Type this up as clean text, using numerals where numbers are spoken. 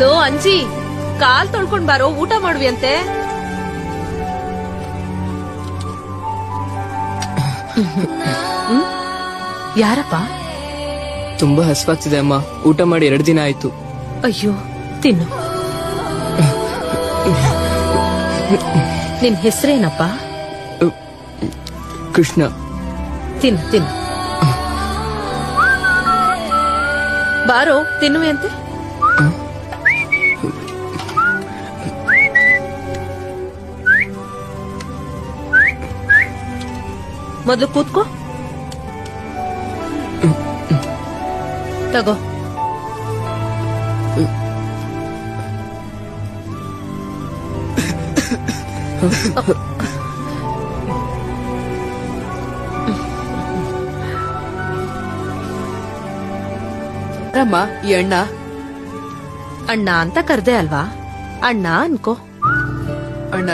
Low ಅಂಜಿ, ಕಾಲ್ ತೊಳ್ಕೊಂಡ್ ಬಾರೋ, ಊಟ ಮಾಡುವಿ ಅಂತೆ. ಯಾರಪ್ಪ? ತುಂಬಾ ಹಸ್ವಾಗ್ತಿದೆ ಅಮ್ಮ, ಊಟ ಮಾಡಿ 2 ದಿನ ಆಯ್ತು. ಅಯ್ಯೋ, ತಿನ್ನು. ನಿನ್ ಹೆಸರೇನಪ್ಪ? ಕೃಷ್ಣ. ತಿನ್ನು ತಿನ್ನು. ಬಾರೋ, ತಿನ್ನುವೆ ಅಂತೆ. ಮೊದಲು ಕೂತ್ಕೋ. ತಗೋ. ರಮ್ಮ, ಈ ಅಣ್ಣ ಅಣ್ಣ ಅಂತ ಕರ್ದೆ ಅಲ್ವಾ, ಅಣ್ಣ ಅನ್ಕೋ. ಅಣ್ಣ